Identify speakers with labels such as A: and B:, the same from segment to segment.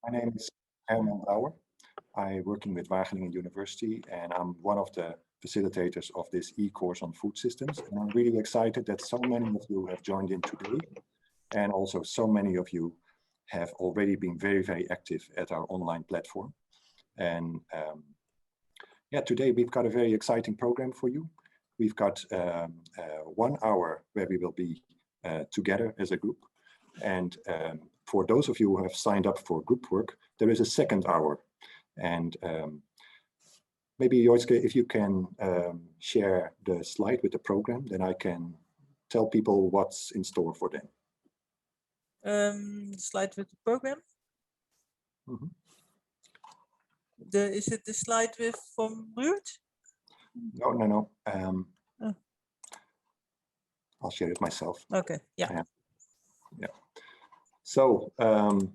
A: My name is Herman Brouwer. I'm working with Wageningen University, and I'm one of the facilitators of this e-course on food systems. And I'm really excited that so many of you have joined in today, and also so many of you have already been very, very active at our online platform. And yeah, today we've got a very exciting program for you. We've got 1 hour where we will be together as a group. And for those of you who have signed up for group work, there is a 2nd hour. And maybe Joitske, if you can share the slide with the program, then I can tell people what's in store for them.
B: Slide with the program.
A: Mm-hmm.
B: Is it the slide with from Ruerd?
A: No. Oh. I'll share it myself.
B: Okay. Yeah.
A: So.
B: Oh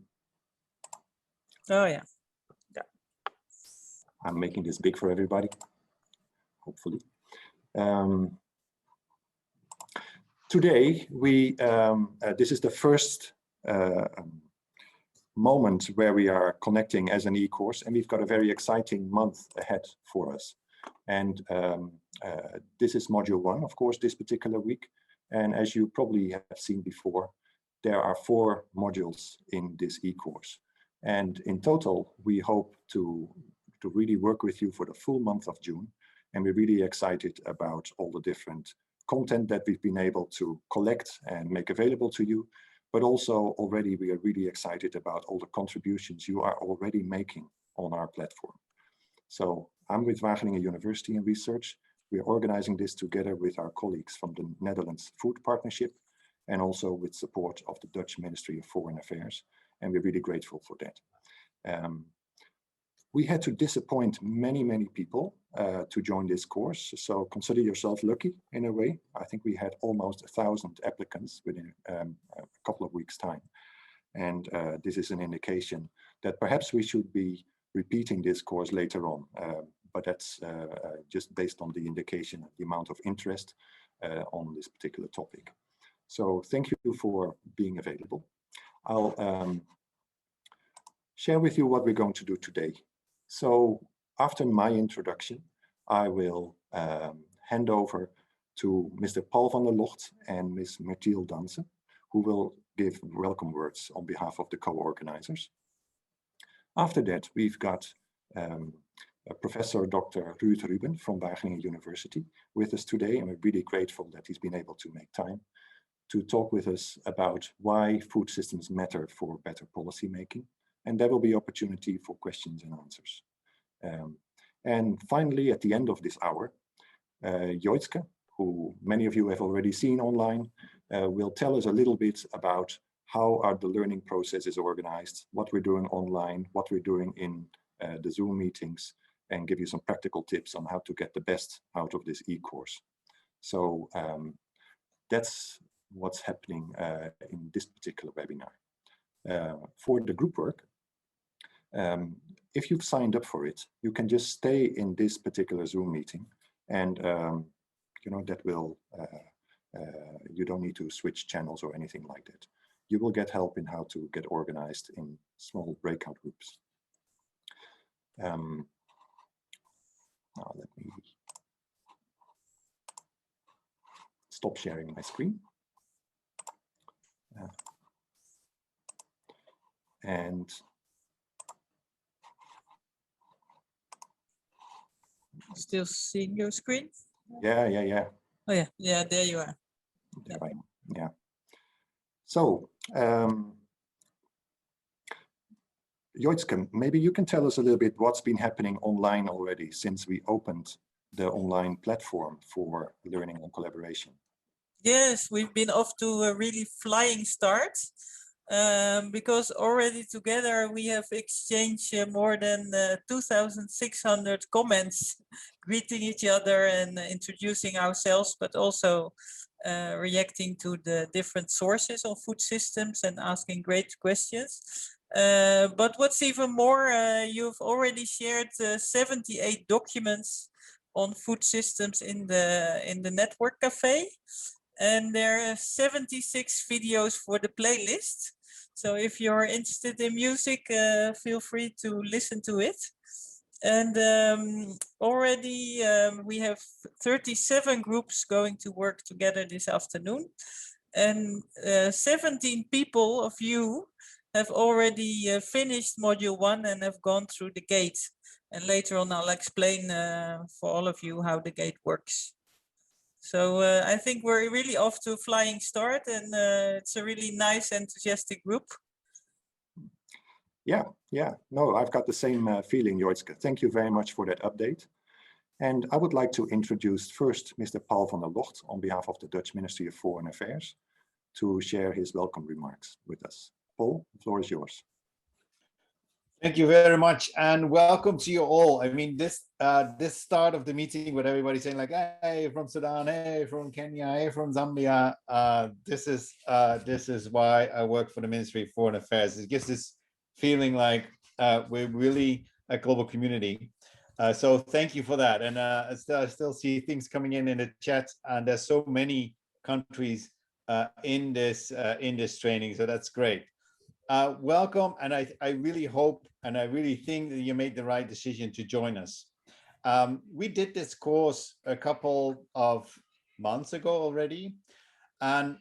B: yeah.
A: I'm making this big for everybody, hopefully. Today, this is the first moment where we are connecting as an e-course, and we've got a very exciting month ahead for us. And this is module 1, of course, this particular week. And as you probably have seen before, there are 4 modules in this e-course. And in total, we hope to really work with you for the full month of June. And we're really excited about all the different content that we've been able to collect and make available to you. But also already we are really excited about all the contributions you are already making on our platform. So I'm with Wageningen University in Research. We are organizing this together with our colleagues from the Netherlands Food Partnership and also with support of the Dutch Ministry of Foreign Affairs. And we're really grateful for that. We had to disappoint many people to join this course. So consider yourself lucky in a way. I think we had almost 1,000 applicants within a couple of weeks' time. And this is an indication that perhaps we should be repeating this course later on. But that's just based on the indication of the amount of interest on this particular topic. So thank you for being available. I'll share with you what we're going to do today. So after my introduction, I will hand over to Mr. Paul van der Locht and Ms. Mertiel Danse, who will give welcome words on behalf of the co-organizers. After that, we've got Professor Dr. Ruerd Ruben from Wageningen University with us today, and we're really grateful that he's been able to make time to talk with us about why food systems matter for better policy making. And there will be opportunity for questions and answers. And finally, at the end of this hour, Joitske, who many of you have already seen online, will tell us a little bit about how are the learning process is organized, what we're doing online, what we're doing in the Zoom meetings, and give you some practical tips on how to get the best out of this e-course. So that's what's happening in this particular webinar. For the group work, if you've signed up for it, you can just stay in this particular Zoom meeting, and you know that will you don't need to switch channels or anything like that. You will get help in how to get organized in small breakout groups. Now let me stop sharing my screen. And
B: still seeing your screen?
A: Yeah.
B: Oh yeah, there you are.
A: There I am. Yeah. So, Joitske, maybe you can tell us a little bit what's been happening online already since we opened the online platform for learning and collaboration.
B: Yes, we've been off to a really flying start. Because already together we have exchanged more than 2,600 comments, greeting each other and introducing ourselves, but also reacting to the different sources on food systems and asking great questions. But what's even more, you've already shared 78 documents on food systems in the network cafe. And there are 76 videos for the playlist. So if you're interested in music, feel free to listen to it. And already we have 37 groups going to work together this afternoon. And 17 people of you have already finished module 1 and have gone through the gate. And later on, I'll explain for all of you how the gate works. So I think we're really off to a flying start, and it's a really nice, enthusiastic group.
A: Yeah. No, I've got the same feeling, Joitske. Thank you very much for that update. And I would like to introduce first Mr. Paul van der Locht on behalf of the Dutch Ministry of Foreign Affairs to share his welcome remarks with us. Paul, the floor is yours.
C: Thank you very much, and welcome to you all. I mean, this start of the meeting with everybody saying like, "Hey, from Sudan, hey, from Kenya, hey, from Zambia." This is why I work for the Ministry of Foreign Affairs. It gives this feeling like we're really a global community. So thank you for that. And I still see things coming in the chat, and there's so many countries in this training, so that's great. Welcome, and I really hope and I really think that you made the right decision to join us. We did this course a couple of months ago already, and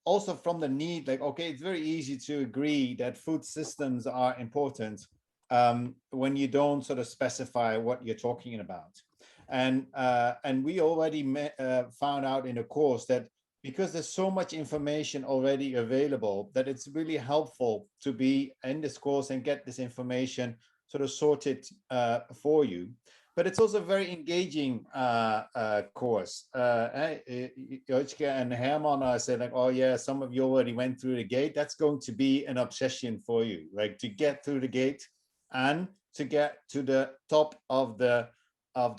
C: also from the need, like, okay, it's very easy to agree that food systems are important when you don't sort of specify what you're talking about. And we already found out in the course that because there's so much information already available, that it's really helpful to be in this course and get this information sort of sorted for you. But it's also a very engaging course. Joitske and Herman are saying like, oh yeah, some of you already went through the gate. That's going to be an obsession for you, like to get through the gate and to get to the top of the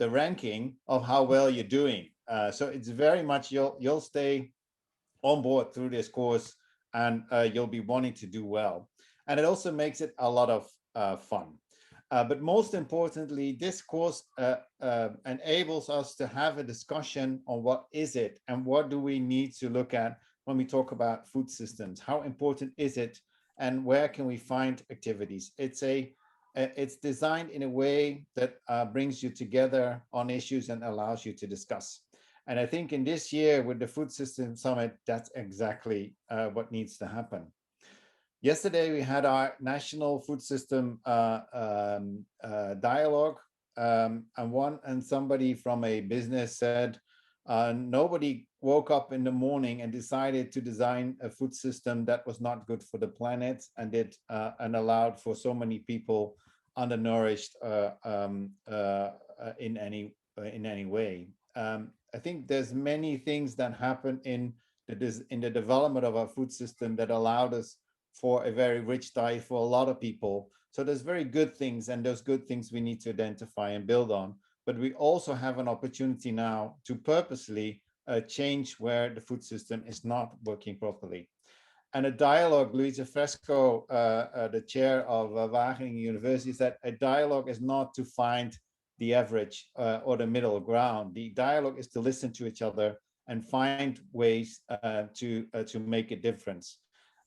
C: ranking of how well you're doing. So it's very much you'll stay on board through this course, and you'll be wanting to do well. And it also makes it a lot of fun. But most importantly, this course enables us to have a discussion on what is it and what do we need to look at when we talk about food systems. How important is it, and where can we find activities? It's designed in a way that brings you together on issues and allows you to discuss. And I think in this year with the Food System Summit, that's exactly what needs to happen. Yesterday, we had our National Food System dialogue, and somebody from a business said, nobody woke up in the morning and decided to design a food system that was not good for the planet and allowed for so many people undernourished in any way. I think there's many things that happen in the development of our food system that allowed us for a very rich diet for a lot of people. So there's very good things, and those good things we need to identify and build on. But we also have an opportunity now to purposely change where the food system is not working properly. And a dialogue, Luisa Fresco, the chair of Wageningen University, said a dialogue is not to find the average or the middle ground. The dialogue is to listen to each other and find ways to make a difference.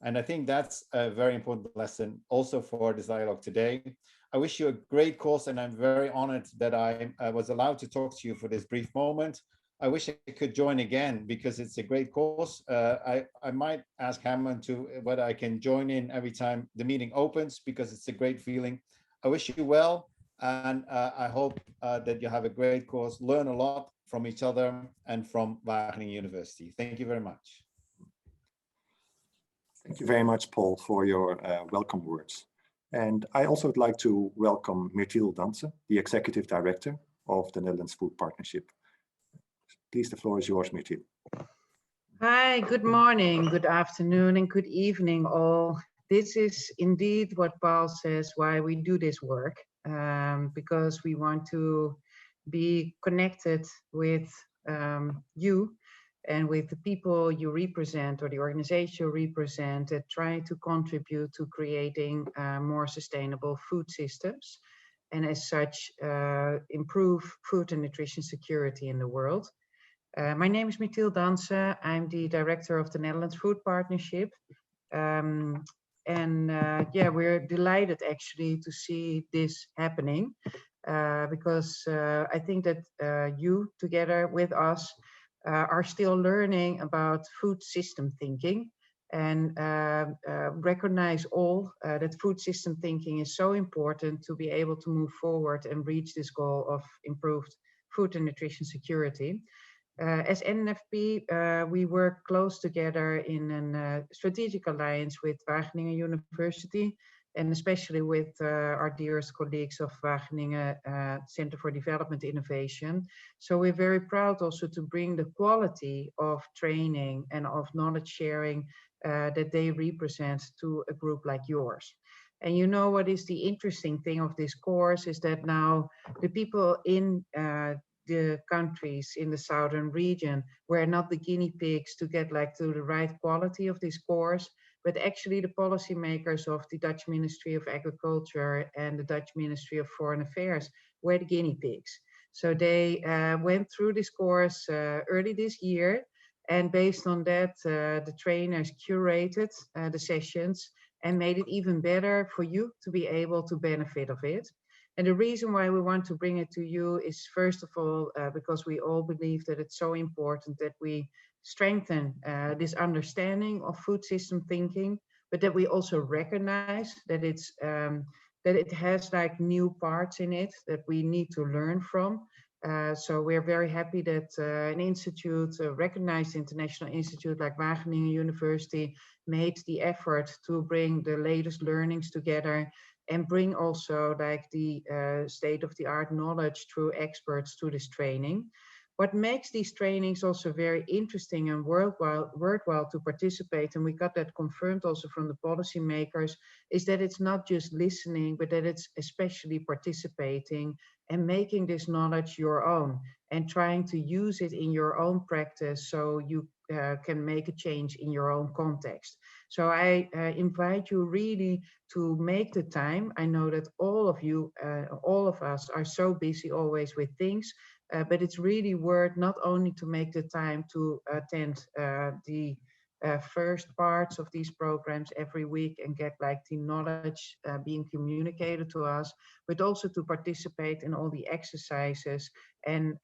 C: And I think that's a very important lesson also for this dialogue today. I wish you a great course, and I'm very honored that I was allowed to talk to you for this brief moment. I wish I could join again because it's a great course. I might ask Hammond to whether I can join in every time the meeting opens, because it's a great feeling. I wish you well, and I hope that you have a great course, learn a lot from each other and from Wageningen University. Thank you very much.
A: Thank you very much, Paul, for your welcome words. And I also would like to welcome Myrtil Danse, the Executive Director of the Netherlands Food Partnership. Please, the floor is yours, Myrtil.
D: Hi, good morning, good afternoon, and good evening, all. This is indeed what Paul says, why we do this work, because we want to be connected with you and with the people you represent or the organization you represent that try to contribute to creating more sustainable food systems, and as such improve food and nutrition security in the world. My name is Myrtil Danse. I'm the director of the Netherlands Food Partnership. Yeah, we're delighted actually to see this happening because I think that you together with us are still learning about food system thinking and recognize all that food system thinking is so important to be able to move forward and reach this goal of improved food and nutrition security. As NFP, we work close together in a strategic alliance with Wageningen University, and especially with our dearest colleagues of Wageningen Center for Development Innovation. So we're very proud also to bring the quality of training and of knowledge sharing that they represent to a group like yours. And you know what is the interesting thing of this course is that now the people in the countries in the southern region were not the guinea pigs to get like to the right quality of this course, but actually the policymakers of the Dutch Ministry of Agriculture and the Dutch Ministry of Foreign Affairs were the guinea pigs. So they went through this course early this year, and based on that, the trainers curated the sessions and made it even better for you to be able to benefit of it. And the reason why we want to bring it to you is, first of all, because we all believe that it's so important that we strengthen this understanding of food system thinking, but that we also recognize that it's that it has like new parts in it that we need to learn from. So we're very happy that an institute, a recognized international institute like Wageningen University, made the effort to bring the latest learnings together and bring also like the state-of-the-art knowledge through experts to this training. What makes these trainings also very interesting and worthwhile to participate, and we got that confirmed also from the policymakers, is that it's not just listening, but that it's especially participating and making this knowledge your own and trying to use it in your own practice so you can make a change in your own context. So I invite you really to make the time. I know that all of you, all of us are so busy always with things, but it's really worth not only to make the time to attend the first parts of these programs every week and get like the knowledge being communicated to us, but also to participate in all the exercises and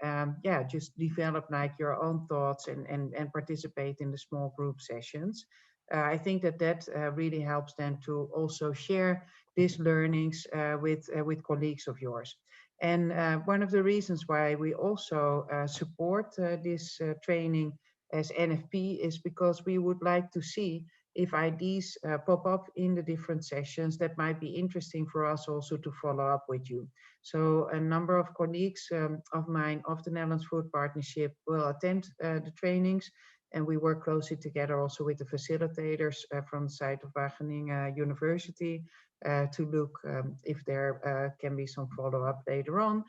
D: yeah, just develop like your own thoughts and participate in the small group sessions. I think that really helps them to also share these learnings with colleagues of yours. And one of the reasons why we also support this training as NFP is because we would like to see if ideas pop up in the different sessions that might be interesting for us also to follow up with you. So a number of colleagues of mine of the Netherlands Food Partnership will attend the trainings, and we work closely together also with the facilitators from the side of Wageningen University to look if there can be some follow-up later on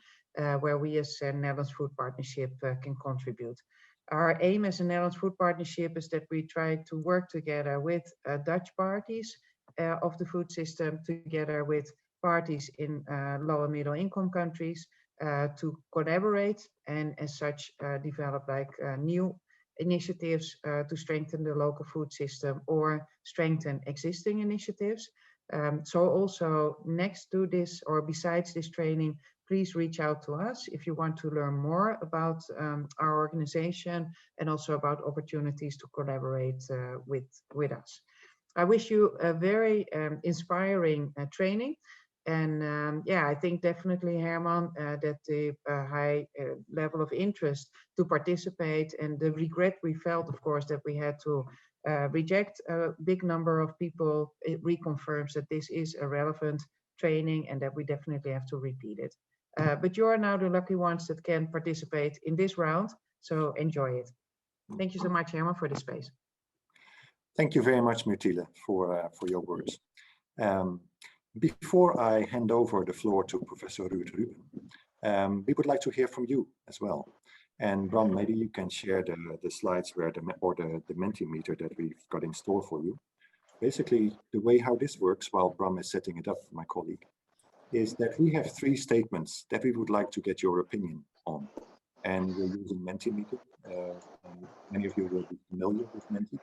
D: where we as a Netherlands Food Partnership can contribute. Our aim as a Netherlands Food Partnership is that we try to work together with Dutch parties of the food system, together with parties in low and middle income countries to collaborate and as such develop like new initiatives to strengthen the local food system or strengthen existing initiatives. So also next to this or besides this training, please reach out to us if you want to learn more about our organization and also about opportunities to collaborate with us. I wish you a very inspiring training. And yeah, I think definitely, Herman, that the high level of interest to participate and the regret we felt, of course, that we had to reject a big number of people, it reconfirms that this is a relevant training and that we definitely have to repeat it. But you are now the lucky ones that can participate in this round, so enjoy it. Thank you so much, Herman, for the space.
A: Thank you very much, Myrtille, for your words. Before I hand over the floor to Professor Ruerd Ruben, we would like to hear from you as well. And Bram, maybe you can share the slides where the Mentimeter that we've got in store for you. Basically, the way how this works while Bram is setting it up, my colleague, is that we have 3 statements that we would like to get your opinion on. And we're using Mentimeter. Many of you will be familiar with Menti.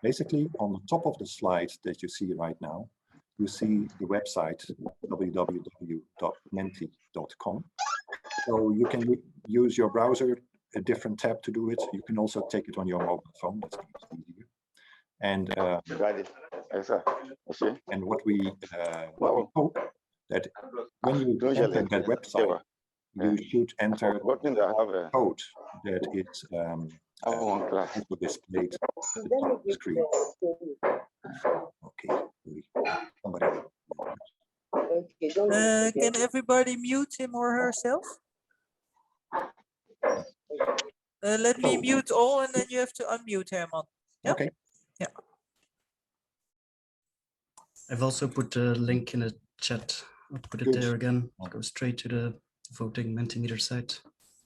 A: Basically, on the top of the slide that you see right now, you see the website www.menti.com. So you can use your browser, a different tab to do it. You can also take it on your mobile phone. That's easier. And what we hope that when you enter that website, you should enter a code that is also displayed at the top of the screen. Okay, somebody.
B: Can everybody mute him or herself? Let me mute all, and then you have to unmute, Herman. Yep.
A: Okay.
B: Yeah.
E: I've also put the link in the chat. I'll put it there again. I'll go straight to the voting Mentimeter site.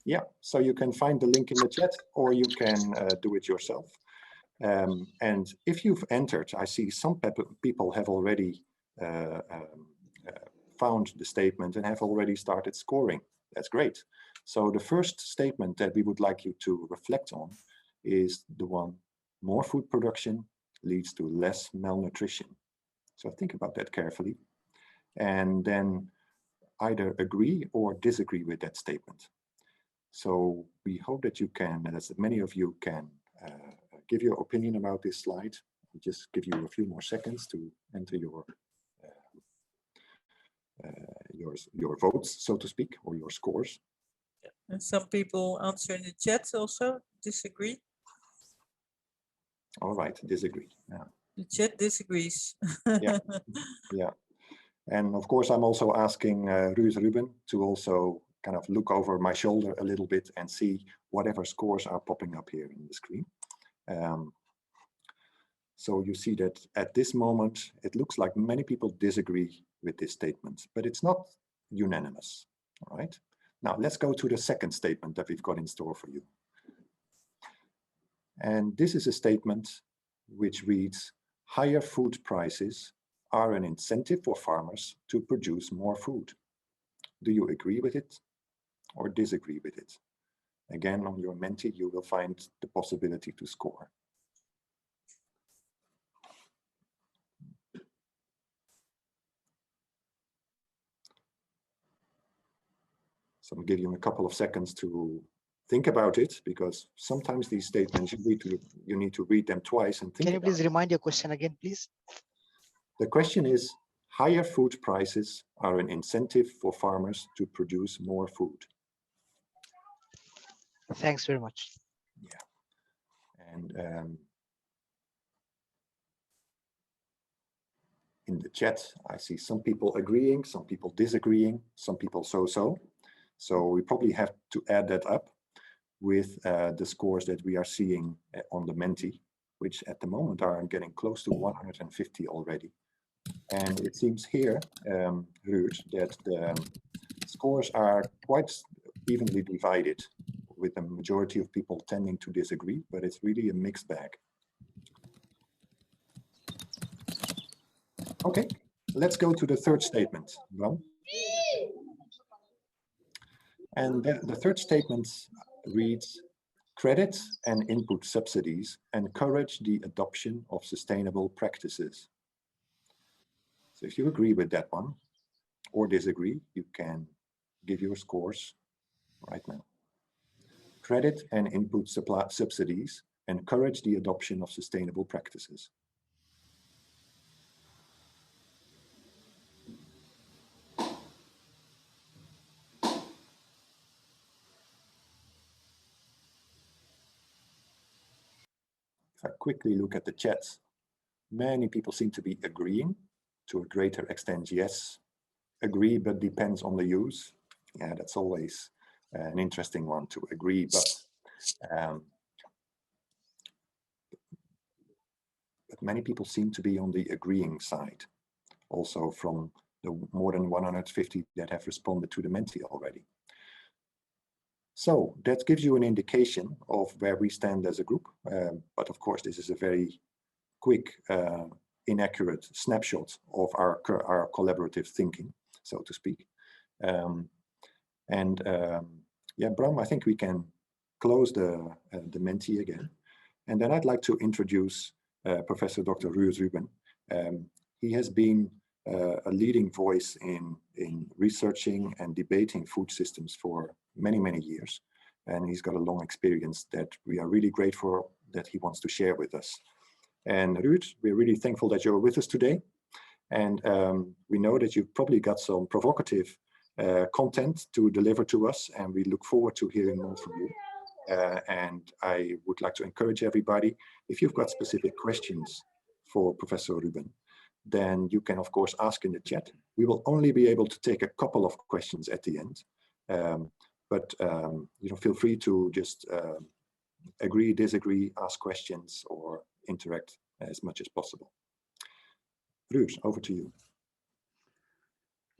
A: Yeah, so you can find the link in the chat, or you can do it yourself. And if you've entered, I see some people have already found the statement and have already started scoring. That's great. So the first statement that we would like you to reflect on is the one: more food production leads to less malnutrition. So think about that carefully, and then either agree or disagree with that statement. So we hope that you can, as many of you can, give your opinion about this slide. We'll just give you a few more seconds to enter your votes, so to speak, or your scores.
B: Yeah. And some people answer in the chat also disagree.
A: All right, disagree. Yeah.
B: The chat disagrees.
A: Yeah. Yeah. And of course, I'm also asking Ruerd Ruben to also kind of look over my shoulder a little bit and see whatever scores are popping up here in the screen. So you see that at this moment, it looks like many people disagree with this statement, but it's not unanimous. All right. Now let's go to the second statement that we've got in store for you. And this is a statement which reads: higher food prices are an incentive for farmers to produce more food. Do you agree with it or disagree with it? Again, on your Menti, you will find the possibility to score. So I'll give you a couple of seconds to think about it, because sometimes these statements you need to read them twice and think.
F: Can you please remind your question again, please?
A: The question is: higher food prices are an incentive for farmers to produce more food.
F: Thanks very much.
A: Yeah. And in the chat, I see some people agreeing, some people disagreeing, some people so-so. So we probably have to add that up with the scores that we are seeing on the Menti, which at the moment are getting close to 150 already. And it seems here, Ruud, that the scores are quite evenly divided, with the majority of people tending to disagree, but it's really a mixed bag. Okay, let's go to the third statement, Bram. And the third statement reads: credit and input subsidies encourage the adoption of sustainable practices. So if you agree with that one or disagree, you can give your scores right now. Credit and input subsidies encourage the adoption of sustainable practices. If I quickly look at the chat, many people seem to be agreeing. To a greater extent, yes. Agree, but depends on the use. Yeah, that's always an interesting one, to agree, but many people seem to be on the agreeing side, also from the more than 150 that have responded to the Menti already. So that gives you an indication of where we stand as a group. But of course, this is a very quick, inaccurate snapshot of our collaborative thinking, so to speak. Yeah, Bram, I think we can close the Menti again. And then I'd like to introduce Professor Dr. Ruerd Ruben. He has been a leading voice in researching and debating food systems for many, many years. And he's got a long experience that we are really grateful that he wants to share with us. And Ruud, we're really thankful that you're with us today. And we know that you've probably got some provocative content to deliver to us, and we look forward to hearing more from you. And I would like to encourage everybody, if you've got specific questions for Professor Ruben, then you can of course ask in the chat. We will only be able to take a couple of questions at the end, but feel free to just agree, disagree, ask questions, or interact as much as possible. Ruud, over to you.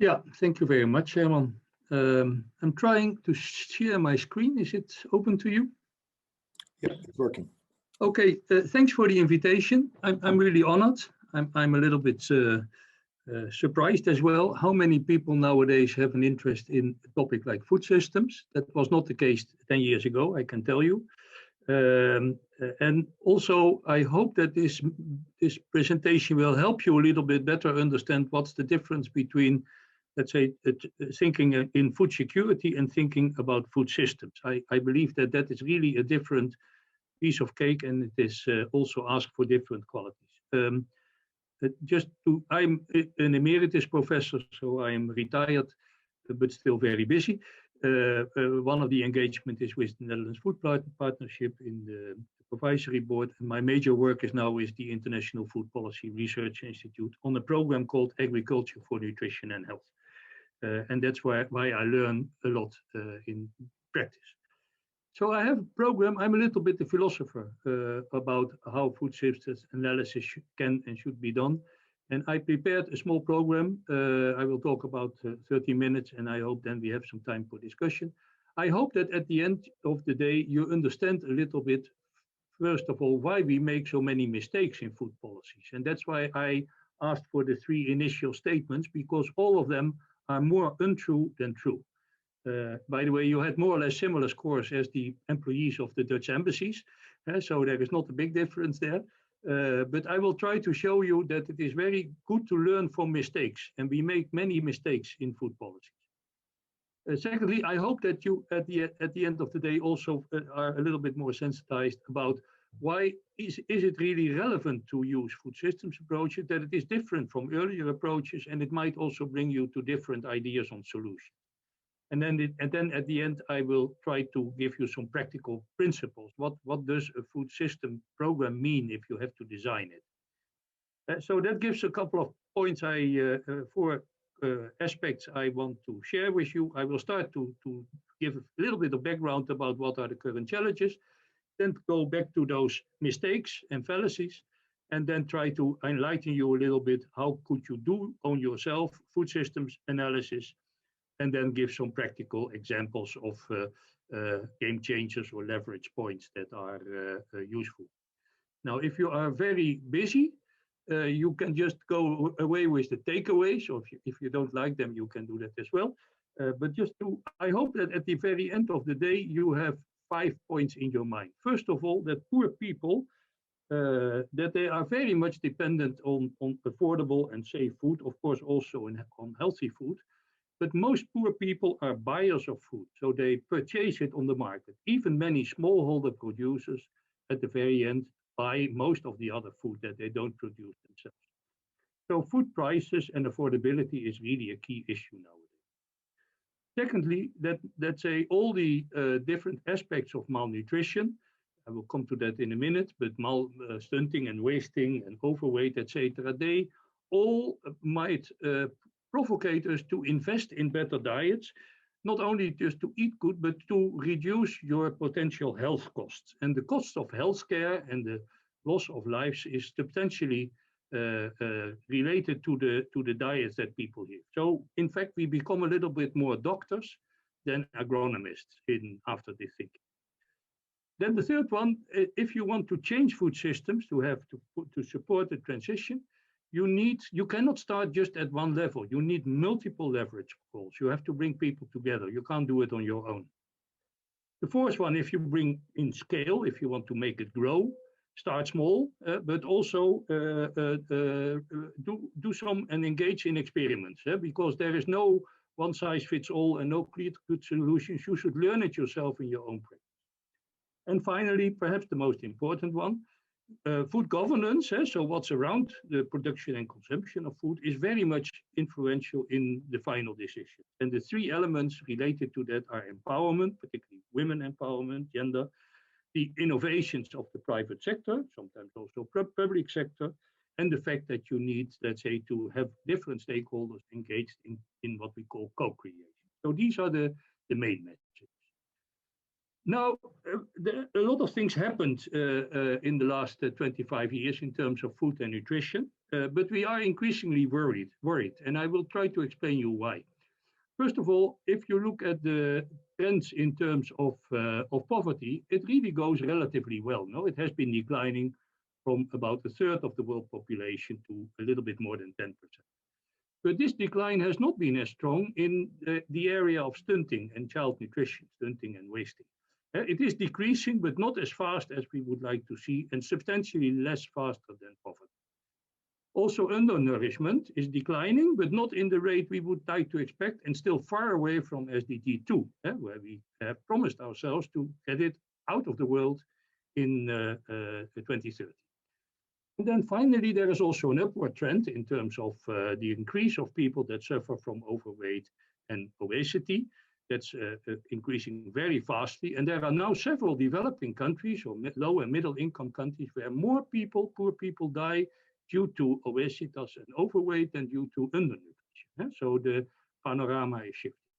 G: Yeah, thank you very much, Herman. I'm trying to share my screen. Is it open to you?
A: Yeah, it's working.
G: Okay, thanks for the invitation. I'm really honored. I'm a little bit surprised as well how many people nowadays have an interest in a topic like food systems. That was not the case 10 years ago, I can tell you. And also, I hope that this presentation will help you a little bit better understand what's the difference between, let's say, thinking in food security and thinking about food systems. I believe that that is really a different piece of cake, and it is also asked for different qualities. I'm an emeritus professor, so I am retired, but still very busy. One of the engagement is with the Netherlands Food Partnership in the Supervisory Board, and my major work is now with the International Food Policy Research Institute on a program called Agriculture for Nutrition and Health. And that's why I learn a lot in practice. So I have a program, I'm a little bit a philosopher about how food systems analysis can and should be done. And I prepared a small program. I will talk about 30 minutes, and I hope then we have some time for discussion. I hope that at the end of the day, you understand a little bit, first of all, why we make so many mistakes in food policies. And that's why I asked for the 3 initial statements, because all of them are more untrue than true. By the way, you had more or less similar scores as the employees of the Dutch embassies, so there is not a big difference there. But I will try to show you that it is very good to learn from mistakes, and we make many mistakes in food policies. Secondly, I hope that you, at the end of the day, also are a little bit more sensitized about why is it really relevant to use food systems approaches, that it is different from earlier approaches, and it might also bring you to different ideas on solutions. And then at the end, I will try to give you some practical principles. What does a food system program mean if you have to design it? So that gives a couple of points, 4 aspects I want to share with you. I will start to give a little bit of background about what are the current challenges, then go back to those mistakes and fallacies, and then try to enlighten you a little bit how could you do on yourself food systems analysis, and then give some practical examples of game changers or leverage points that are useful. Now, if you are very busy, you can just go away with the takeaways, or if you don't like them, you can do that as well. But I hope that at the very end of the day, you have 5 points in your mind. First of all, that poor people, that they are very much dependent on affordable and safe food, of course, also on healthy food. But most poor people are buyers of food, so they purchase it on the market. Even many smallholder producers at the very end buy most of the other food that they don't produce themselves. So food prices and affordability is really a key issue nowadays. Secondly, let's say all the different aspects of malnutrition, I will come to that in a minute, but stunting and wasting and overweight, etc., they all might provocate us to invest in better diets, not only just to eat good, but to reduce your potential health costs. And the cost of healthcare and the loss of lives is substantially related to the diets that people eat. So, in fact, we become a little bit more doctors than agronomists after this thinking. Then the third one, if you want to change food systems to support the transition, you cannot start just at one level. You need multiple leverage goals. You have to bring people together. You can't do it on your own. The fourth one, if you bring in scale, if you want to make it grow, start small, but also do some and engage in experiments, because there is no one size fits all and no clear good solutions. You should learn it yourself in your own practice. And finally, perhaps the most important one, food governance, so what's around the production and consumption of food is very much influential in the final decision. And the three elements related to that are empowerment, particularly women empowerment, gender, the innovations of the private sector, sometimes also public sector, and the fact that you need, let's say, to have different stakeholders engaged in what we call co-creation. So these are the main messages. Now, a lot of things happened in the last 25 years in terms of food and nutrition, but we are increasingly worried, and I will try to explain you why. First of all, if you look at the trends in terms of poverty, it really goes relatively well. No, it has been declining from about a third of the world population to a little bit more than 10%. But this decline has not been as strong in the area of stunting and child nutrition, stunting and wasting. It is decreasing, but not as fast as we would like to see, and substantially less faster than poverty. Also, undernourishment is declining, but not in the rate we would like to expect, and still far away from SDG 2, where we have promised ourselves to get it out of the world in 2030. And then finally, there is also an upward trend in terms of the increase of people that suffer from overweight and obesity. That's increasing very fastly. And there are now several developing countries or low and middle income countries where more people, poor people, die due to obesity and overweight than due to undernutrition. So the panorama is shifting.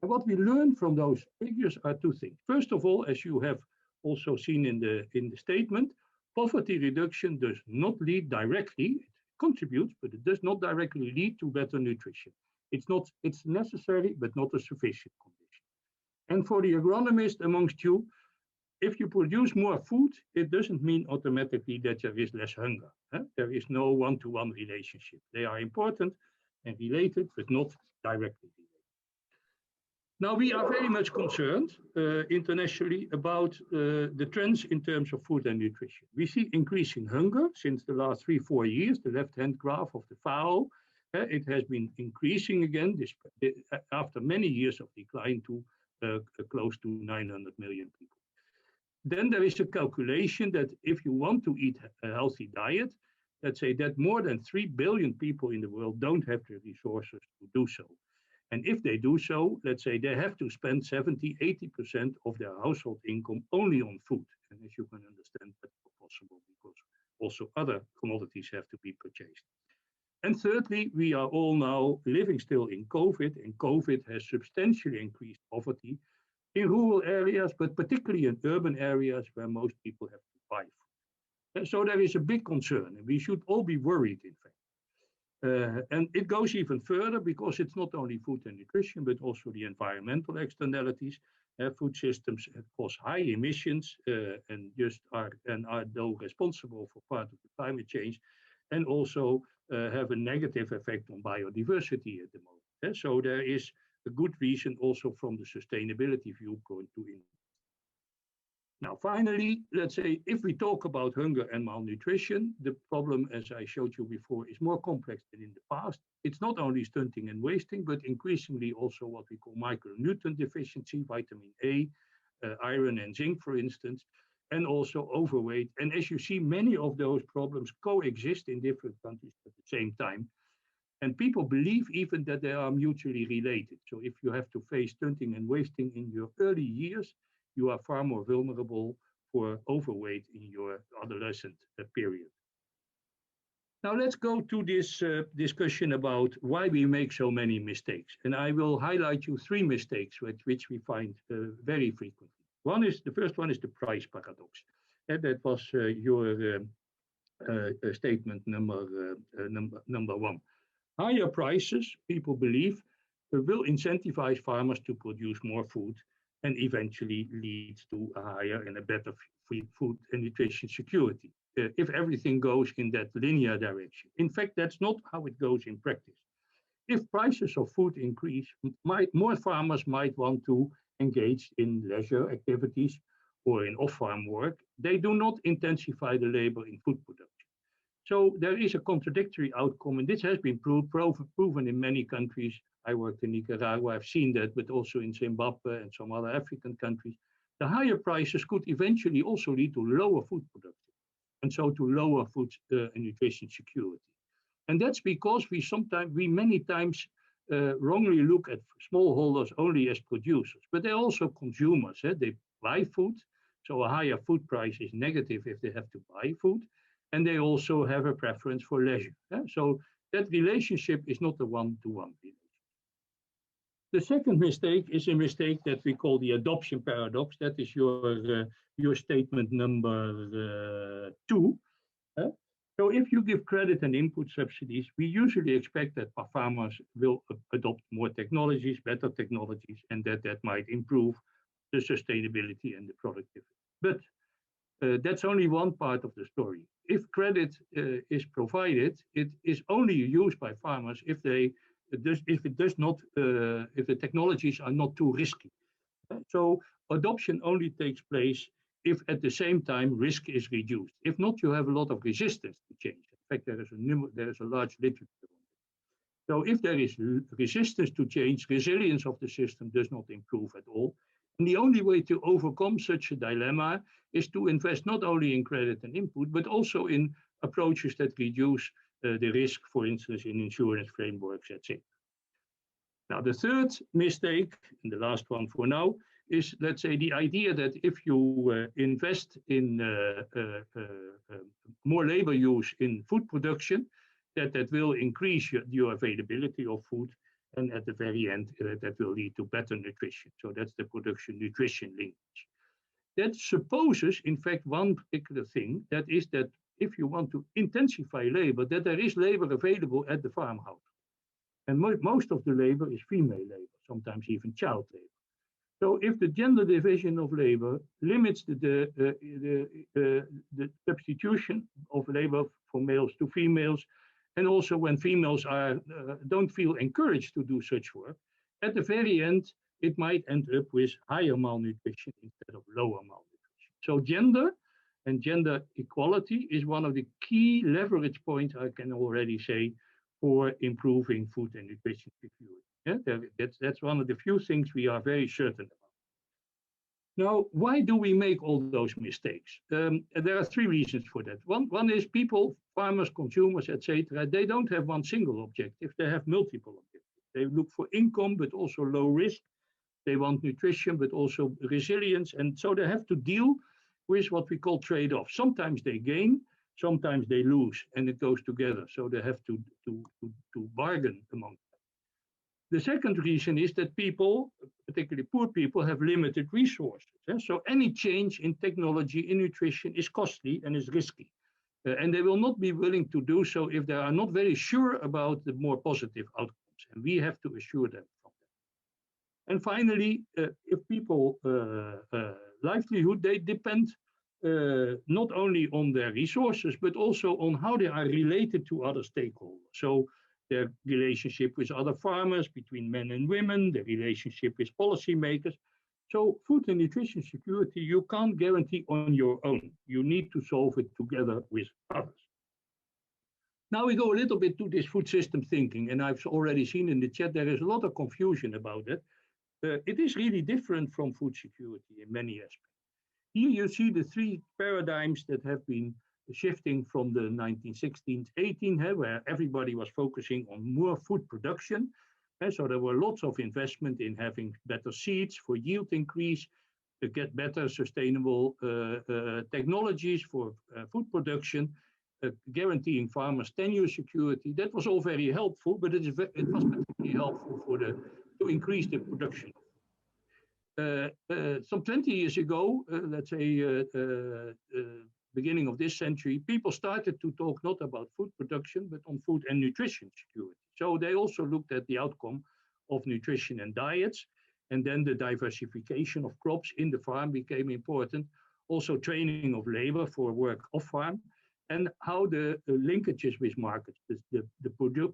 G: And what we learn from those figures are two things. First of all, as you have also seen in the statement, poverty reduction does not lead directly, it contributes, but it does not directly lead to better nutrition. It's necessary, but not a sufficient condition. And for the agronomist amongst you, if you produce more food, it doesn't mean automatically that there is less hunger. There is no one-to-one relationship. They are important and related, but not directly related. Now, we are very much concerned internationally about the trends in terms of food and nutrition. We see increasing hunger since the last 3-4 years, the left-hand graph of the FAO. It has been increasing again after many years of decline to close to 900 million people. Then there is a calculation that if you want to eat a healthy diet, let's say that more than 3 billion people in the world don't have the resources to do so. And if they do so, let's say they have to spend 70-80% of their household income only on food. And as you can understand, that's not possible because also other commodities have to be purchased. And thirdly, we are all now living still in COVID, and COVID has substantially increased poverty in rural areas, but particularly in urban areas where most people have to buy food. And so there is a big concern, and we should all be worried, in fact. And it goes even further because it's not only food and nutrition, but also the environmental externalities. Food systems cause high emissions and are though responsible for part of the climate change, and also have a negative effect on biodiversity at the moment. So there is a good reason also from the sustainability viewpoint to invest. Now, finally, let's say if we talk about hunger and malnutrition, the problem, as I showed you before, is more complex than in the past. It's not only stunting and wasting, but increasingly also what we call micronutrient deficiency, vitamin A, iron and zinc, for instance, and also overweight. And as you see, many of those problems coexist in different countries at the same time. And people believe even that they are mutually related. So if you have to face stunting and wasting in your early years, you are far more vulnerable for overweight in your adolescent period. Now let's go to this discussion about why we make so many mistakes. And I will highlight you 3 mistakes which we find very frequently. The first one is the price paradox. And that was your statement number 1. Higher prices, people believe, will incentivize farmers to produce more food and eventually lead to a higher and a better food and nutrition security, if everything goes in that linear direction. In fact, that's not how it goes in practice. If prices of food increase, more farmers might want to engage in leisure activities or in off-farm work They do not intensify the labor in food production. So there is a contradictory outcome, and this has been proven in many countries. I worked in Nicaragua, I've seen that, but also in Zimbabwe and some other African countries. The higher prices could eventually also lead to lower food production, and so to lower food and nutrition security. And that's because we many times wrongly look at smallholders only as producers, but they're also consumers. They buy food, so a higher food price is negative if they have to buy food, and they also have a preference for leisure. So that relationship is not a one-to-one relationship. The second mistake is a mistake that we call the adoption paradox. That is your statement number 2. So if you give credit and input subsidies, we usually expect that farmers will adopt more technologies, better technologies, and that might improve the sustainability and the productivity. But that's only one part of the story. If credit is provided, it is only used by farmers if the technologies are not too risky. So adoption only takes place if at the same time risk is reduced. If not, you have a lot of resistance to change. In fact, there is a large literature on it. So if there is resistance to change, resilience of the system does not improve at all. And the only way to overcome such a dilemma is to invest not only in credit and input, but also in approaches that reduce the risk, for instance, in insurance frameworks, etc. Now, the third mistake, and the last one for now, is, let's say, the idea that if you invest in more labor use in food production, that will increase your availability of food, and at the very end, that will lead to better nutrition. So that's the production-nutrition linkage. That supposes, in fact, one particular thing, that is that if you want to intensify labor, that there is labor available at the farmhouse. And most of the labor is female labor, sometimes even child labor. So if the gender division of labor limits the substitution of labor for males to females, and also when females don't feel encouraged to do such work, at the very end, it might end up with higher malnutrition instead of lower malnutrition. So gender and gender equality is one of the key leverage points, I can already say, for improving food and nutrition security. Yeah? That's one of the few things we are very certain about. Now, why do we make all those mistakes? There are three reasons for that. One is people, farmers, consumers, etc., they don't have one single objective, they have multiple objectives. They look for income, but also low risk. They want nutrition, but also resilience. And so they have to deal with what we call trade-offs. Sometimes they gain, sometimes they lose, and it goes together. So they have to bargain among them. The second reason is that people, particularly poor people, have limited resources. So any change in technology, in nutrition, is costly and is risky. And they will not be willing to do so if they are not very sure about the more positive outcomes. And we have to assure them from that. And finally, if people livelihood, they depend not only on their resources, but also on how they are related to other stakeholders. So their relationship with other farmers, between men and women, their relationship with policymakers. So food and nutrition security, you can't guarantee on your own. You need to solve it together with others. Now we go a little bit to this food system thinking, and I've already seen in the chat there is a lot of confusion about it. It is really different from food security in many aspects. Here you see the three paradigms that have been shifting from the 1916s, 18, where everybody was focusing on more food production. So there were lots of investment in having better seeds for yield increase, to get better sustainable technologies for food production, guaranteeing farmers tenure security. That was all very helpful, but it was particularly helpful to increase the production. Some 20 years ago, let's say beginning of this century, people started to talk not about food production, but on food and nutrition security. So they also looked at the outcome of nutrition and diets, and then the diversification of crops in the farm became important. Also training of labor for work off farm, and how the linkages with markets, the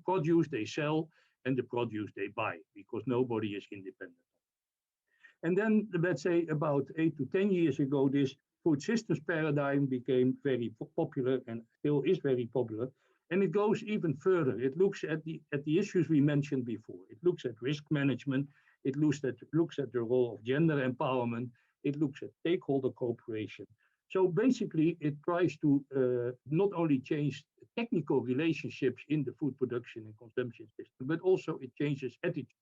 G: produce they sell and the produce they buy, because nobody is independent. And then, let's say about 8 to 10 years ago, this food systems paradigm became very popular and still is very popular. And it goes even further. It looks at the issues we mentioned before. It looks at risk management. It looks at the role of gender empowerment. It looks at stakeholder cooperation. So basically, it tries to not only change technical relationships in the food production and consumption system, but also it changes attitudes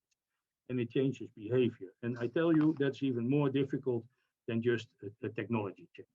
G: and it changes behavior. And I tell you, that's even more difficult than just a technology change.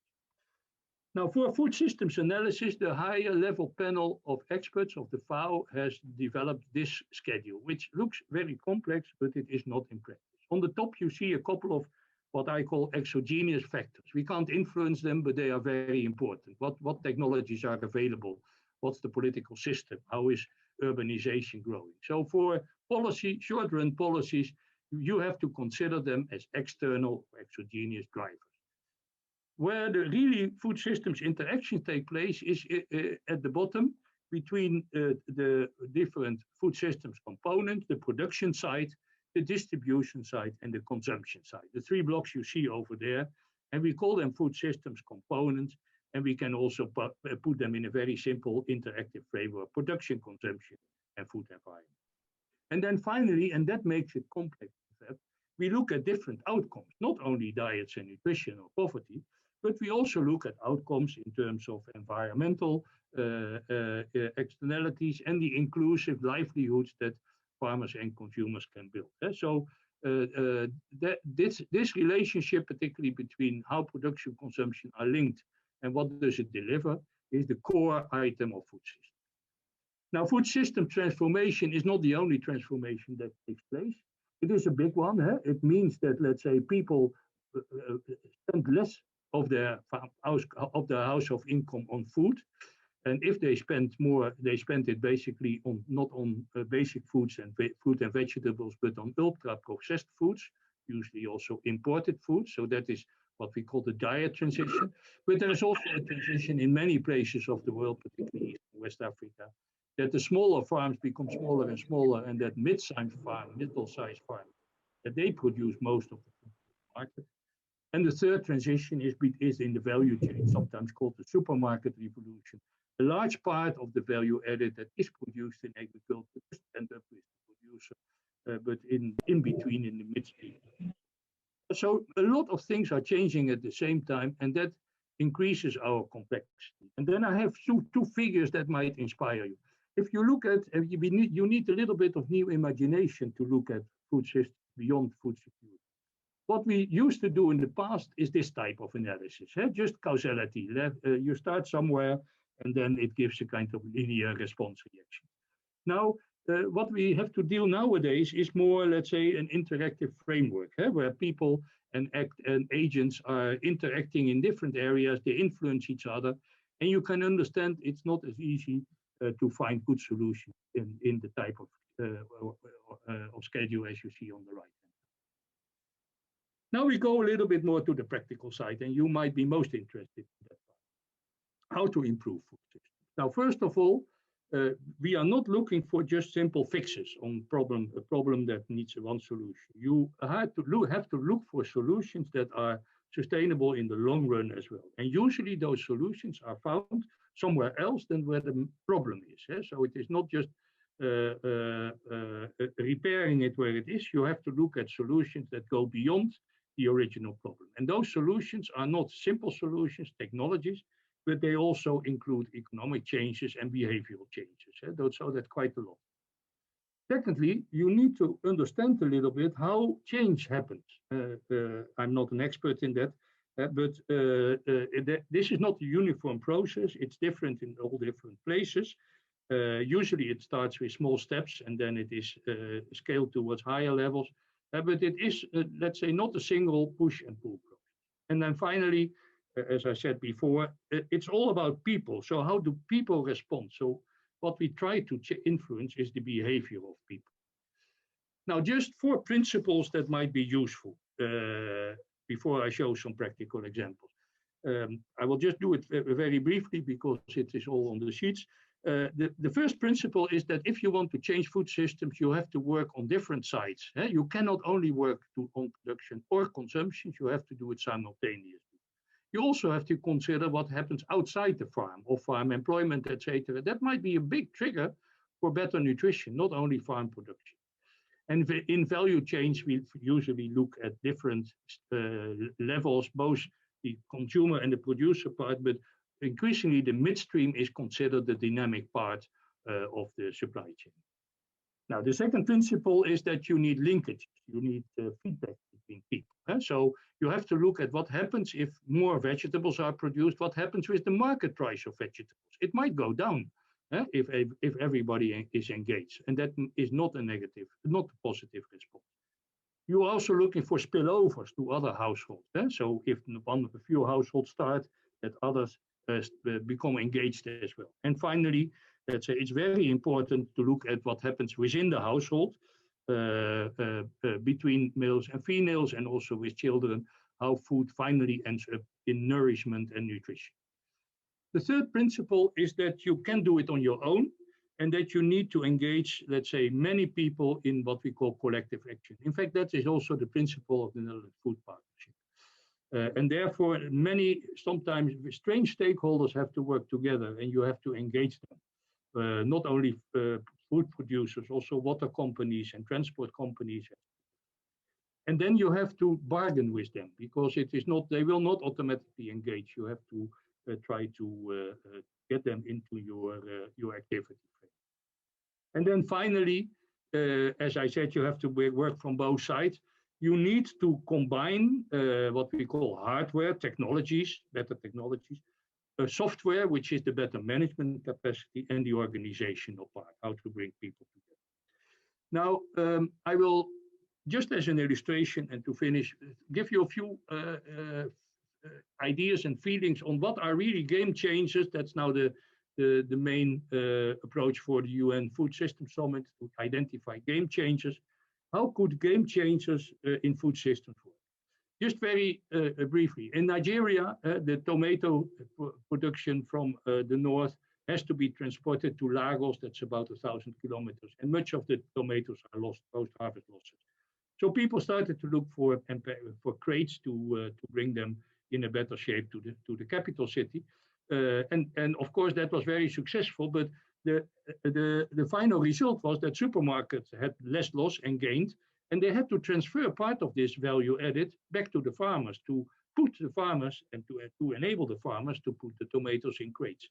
G: Now, for food systems analysis, the higher level panel of experts of the FAO has developed this schedule, which looks very complex, but it is not in practice. On the top, you see a couple of what I call exogenous factors. We can't influence them, but they are very important. What technologies are available? What's the political system? How is urbanization growing? So for policy, short-run policies, you have to consider them as external or exogenous drivers. Where the really food systems interactions take place is at the bottom between the different food systems components, the production side, the distribution side, and the consumption side. The three blocks you see over there, and we call them food systems components, and we can also put them in a very simple interactive framework: production, consumption, and food environment. And then finally, and that makes it complex, we look at different outcomes, not only diets and nutrition or poverty, but we also look at outcomes in terms of environmental externalities and the inclusive livelihoods that farmers and consumers can build. So this relationship, particularly between how production and consumption are linked and what does it deliver, is the core item of food systems. Now, food system transformation is not the only transformation that takes place. It is a big one. It means that, let's say, people spend less of their household income on food, and if they spend more, they spend it basically on not on basic foods and fruit and vegetables, but on ultra-processed foods, usually also imported foods. So that is what we call the diet transition. But there is also a transition in many places of the world, particularly East and West Africa, that the smaller farms become smaller and smaller, and that middle-sized farms, that they produce most of the food market. And the third transition is in the value chain, sometimes called the supermarket revolution. A large part of the value added that is produced in agriculture just end up with the producer, but in between, in the midstream. So a lot of things are changing at the same time, and that increases our complexity. And then I have two figures that might inspire you. If you look at, you need a little bit of new imagination to look at food systems beyond food security. What we used to do in the past is this type of analysis, just causality. You start somewhere, and then it gives a kind of linear response reaction. Now, what we have to deal nowadays is more, let's say, an interactive framework, where people and agents are interacting in different areas, they influence each other, and you can understand it's not as easy to find good solutions in the type of schedule as you see on the right. Now we go a little bit more to the practical side, and you might be most interested in that part. How to improve food systems. Now, first of all, we are not looking for just simple fixes on a problem that needs one solution. You have to look for solutions that are sustainable in the long run as well. And usually those solutions are found somewhere else than where the problem is. So it is not just repairing it where it is. You have to look at solutions that go beyond the original problem. And those solutions are not simple solutions, technologies, but they also include economic changes and behavioral changes. So that's quite a lot. Secondly, you need to understand a little bit how change happens. I'm not an expert in that, but this is not a uniform process. It's different in all different places. Usually it starts with small steps, and then it is scaled towards higher levels. But it is, let's say, not a single push and pull process. And then finally, as I said before, it's all about people. So how do people respond? So what we try to influence is the behavior of people. Now, just 4 principles that might be useful before I show some practical examples. I will just do it very briefly because it is all on the sheets. The first principle is that if you want to change food systems, you have to work on different sides. You cannot only work on production or consumption, you have to do it simultaneously. You also have to consider what happens outside the farm, or farm employment, etc. That might be a big trigger for better nutrition, not only farm production. And in value chains, we usually look at different levels, both the consumer and the producer part, but increasingly the midstream is considered the dynamic part of the supply chain. Now, the second principle is that you need linkage, you need feedback between people. So you have to look at what happens if more vegetables are produced, what happens with the market price of vegetables. It might go down if everybody is engaged, and that is not a negative, not a positive response. You're also looking for spillovers to other households. So if a few households start, that others become engaged as well. And finally, let's say it's very important to look at what happens within the household, between males and females, and also with children, how food finally ends up in nourishment and nutrition. The third principle is that you can do it on your own, and that you need to engage, let's say, many people in what we call collective action. In fact, that is also the principle of the Netherlands Food Partnership. And therefore, many, sometimes strange stakeholders have to work together, and you have to engage them. Not only food producers, also water companies and transport companies. And then you have to bargain with them, because it is not, they will not automatically engage. You have to try to get them into your activity. And then finally, as I said, you have to work from both sides. You need to combine what we call hardware technologies, better technologies, software, which is the better management capacity, and the organizational part, how to bring people together. Now, I will, just as an illustration and to finish, give you a few ideas and feelings on what are really game changers. That's now the main approach for the UN Food System Summit, to identify game changers. How could game changers in food systems work? Just very briefly, in Nigeria, the tomato production from the north has to be transported to Lagos. That's about 1,000 kilometers, and much of the tomatoes are lost, post-harvest losses. So people started to look for crates to bring them in a better shape to the capital city. And of course, that was very successful, but the final result was that supermarkets had less loss and gained, and they had to transfer part of this value added back to the farmers, to put the farmers and to enable the farmers to put the tomatoes in crates.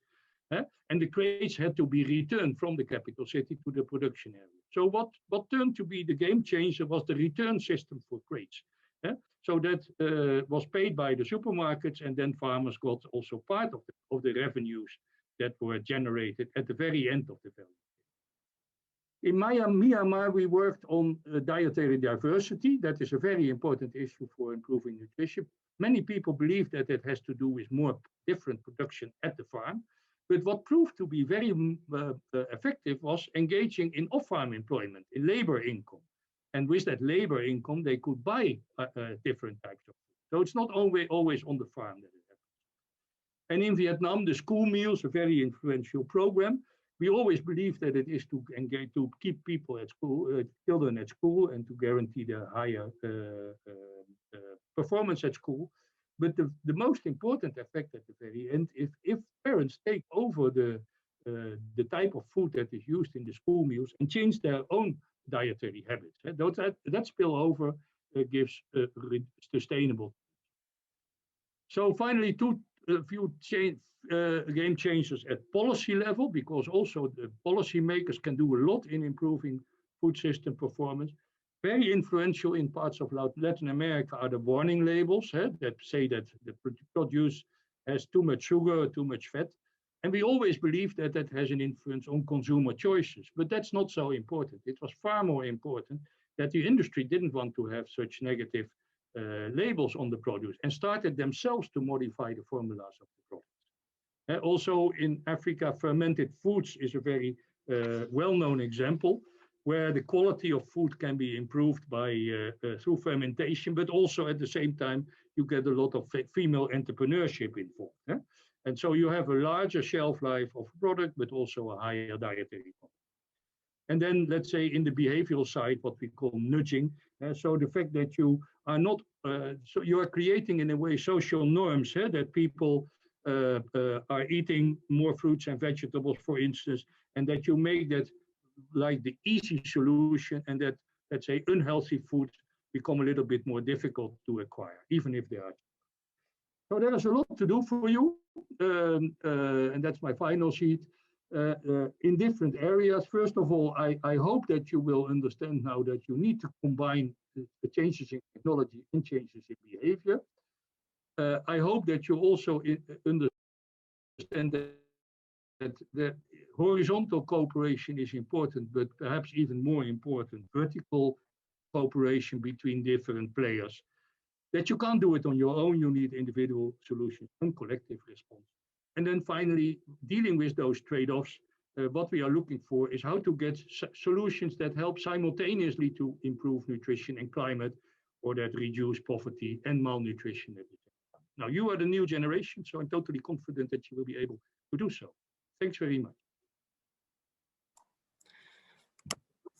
G: And the crates had to be returned from the capital city to the production area. So what turned to be the game changer was the return system for crates. So that was paid by the supermarkets, and then farmers got also part of the revenues that were generated at the very end of the value. In Myanmar, we worked on dietary diversity. That is a very important issue for improving nutrition. Many people believe that it has to do with more different production at the farm. But what proved to be very effective was engaging in off-farm employment, in labor income. And with that labor income, they could buy different types of food. So it's not always on the farm that it happens. And in Vietnam, the school meals, a very influential program. We always believe that it is to engage, to keep people at school, children at school, and to guarantee the higher performance at school. But the most important effect at the very end, if parents take over the type of food that is used in the school meals and change their own dietary habits, that spillover gives sustainable. So finally, a few game changers at policy level, because also the policy makers can do a lot in improving food system performance. Very influential in parts of Latin America are the warning labels that say that the produce has too much sugar, too much fat. And we always believe that that has an influence on consumer choices, but that's not so important. It was far more important that the industry didn't want to have such negative labels on the produce and started themselves to modify the formulas of the products. Also in Africa, fermented foods is a very well-known example, where the quality of food can be improved by through fermentation, but also at the same time, you get a lot of female entrepreneurship involved. And so you have a larger shelf life of product, but also a higher dietary content. And then let's say in the behavioral side, what we call nudging. So the fact that you are not, so you are creating in a way social norms, that people are eating more fruits and vegetables, for instance, and that you make that like the easy solution, and that, let's say, unhealthy foods become a little bit more difficult to acquire, even if they are. So there is a lot to do for you, and that's my final sheet. In different areas. First of all, I hope that you will understand now that you need to combine the changes in technology and changes in behavior. I hope that you also understand that horizontal cooperation is important, but perhaps even more important, vertical cooperation between different players. That you can't do it on your own, you need individual solutions and collective response. And then finally, dealing with those trade-offs, what we are looking for is how to get solutions that help simultaneously to improve nutrition and climate, or that reduce poverty and malnutrition. Now, you are the new generation, so I'm totally confident that you will be able to do so. Thanks very much.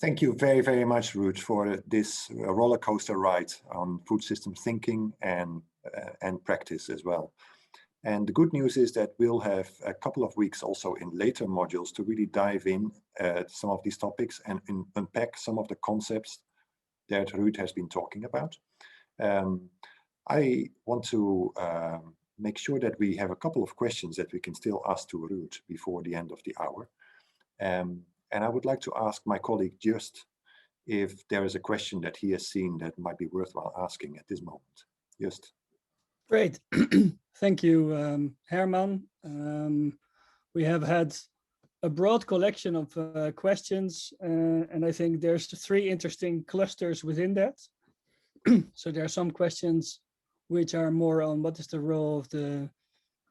A: Thank you very, very much, Ruud, for this roller coaster ride on food system thinking and practice as well. And the good news is that we'll have a couple of weeks also in later modules to really dive in some of these topics and unpack some of the concepts that Ruud has been talking about. I want to make sure that we have a couple of questions that we can still ask to Ruud before the end of the hour. And I would like to ask my colleague Just if there is a question that he has seen that might be worthwhile asking at this moment. Just.
H: Great. Thank you, Herman. We have had a broad collection of questions, and I think there's 3 interesting clusters within that. So there are some questions which are more on what is the role of the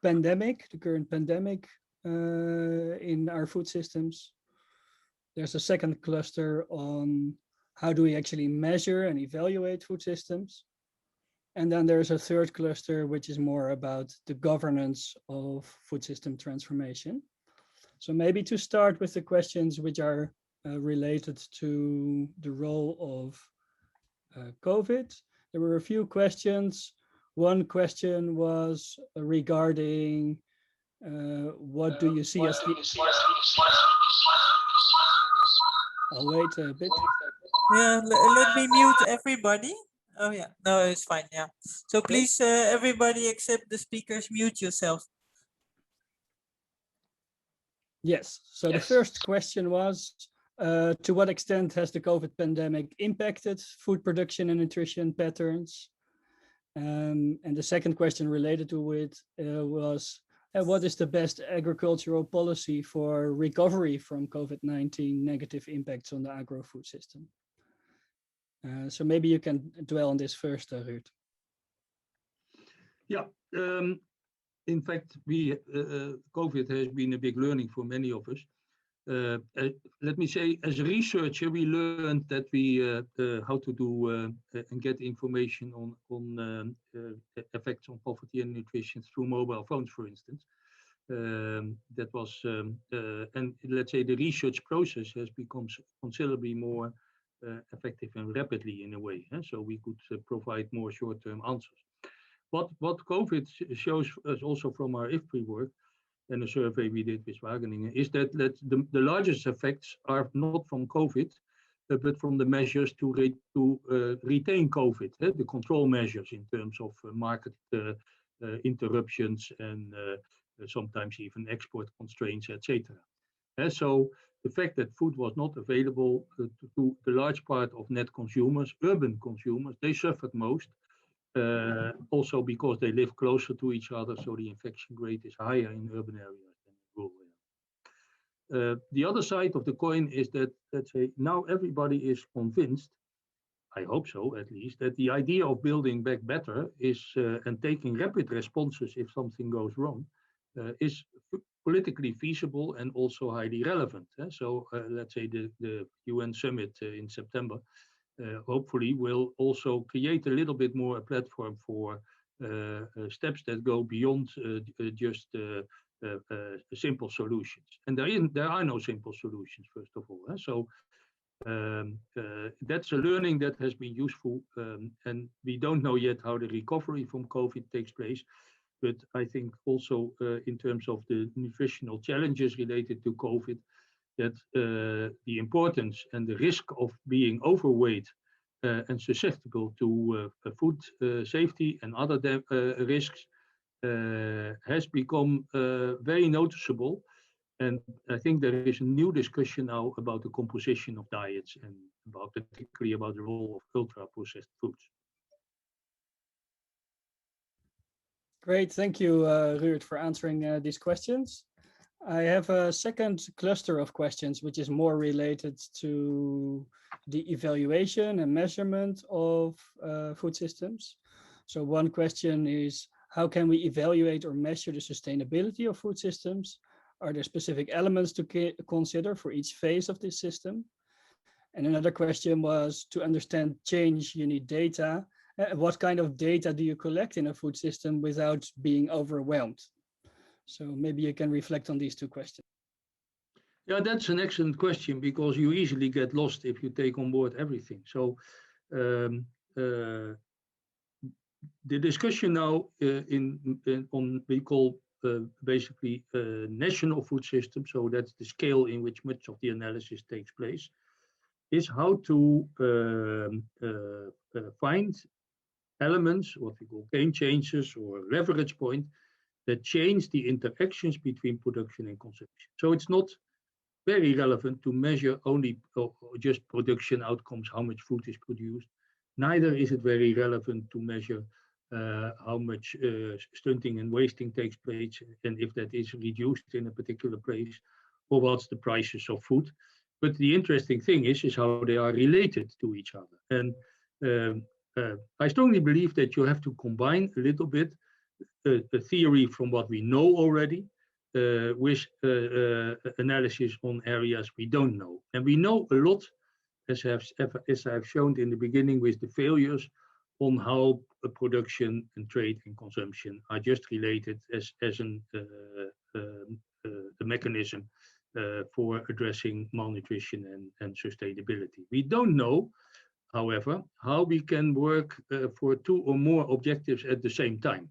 H: pandemic, the current pandemic, in our food systems. There's a second cluster on how do we actually measure and evaluate food systems. And then there's a third cluster, which is more about the governance of food system transformation. So maybe to start with the questions which are related to the role of COVID, there were a few questions. One question was regarding what do you see as the... I'll wait a bit.
B: Yeah, let me mute everybody. Oh yeah, no, it's fine. Yeah. So please, everybody except the speakers, mute yourself.
H: Yes. So the first question was, to what extent has the COVID pandemic impacted food production and nutrition patterns? And the second question related to it was, what is the best agricultural policy for recovery from COVID-19 negative impacts on the agro-food system? So maybe you can dwell on this first, Ruud.
G: Yeah, in fact, COVID has been a big learning for many of us. Let me say, as a researcher, we learned that how to do and get information on effects on poverty and nutrition through mobile phones, for instance. That was, and let's say the research process has become considerably more effective and rapidly in a way. So we could provide more short-term answers. What COVID shows us also from our IFPRI work and a survey we did with Wageningen is that the largest effects are not from COVID, but from the measures to retain COVID, the control measures in terms of market interruptions and sometimes even export constraints, etc. So the fact that food was not available to the large part of net consumers, urban consumers, they suffered most. Also because they live closer to each other, so the infection rate is higher in urban areas than in rural areas. The other side of the coin is that, let's say, now everybody is convinced, I hope so at least, that the idea of building back better is and taking rapid responses if something goes wrong is politically feasible and also highly relevant. So let's say the UN summit in September hopefully will also create a little bit more a platform for steps that go beyond just simple solutions. And there are no simple solutions, first of all. So That's a learning that has been useful, and we don't know yet how the recovery from COVID takes place. But I think also in terms of the nutritional challenges related to COVID, that the importance and the risk of being overweight and susceptible to food safety and other risks has become very noticeable. And I think there is a new discussion now about the composition of diets and particularly about the role of ultra-processed foods.
H: Great, thank you, Ruerd, for answering these questions. I have a second cluster of questions, which is more related to the evaluation and measurement of food systems. So one question is, how can we evaluate or measure the sustainability of food systems? Are there specific elements to consider for each phase of this system? And another question was, to understand change, you need data. What kind of data do you collect in a food system without being overwhelmed? So maybe you can reflect on these two questions.
G: Yeah, that's an excellent question, because you easily get lost if you take on board everything. So the discussion now on we call basically national food system, so that's the scale in which much of the analysis takes place, is how to find elements, what we call game changers or leverage point, that change the interactions between production and consumption. So it's not very relevant to measure only just production outcomes, how much food is produced. Neither is it very relevant to measure how much stunting and wasting takes place, and if that is reduced in a particular place, or what's the prices of food. But the interesting thing is how they are related to each other. And I strongly believe that you have to combine a little bit a theory from what we know already with analysis on areas we don't know. And we know a lot, as I've shown in the beginning, with the failures on how production and trade and consumption are just related as a mechanism for addressing malnutrition and sustainability. We don't know, however, how we can work for two or more objectives at the same time.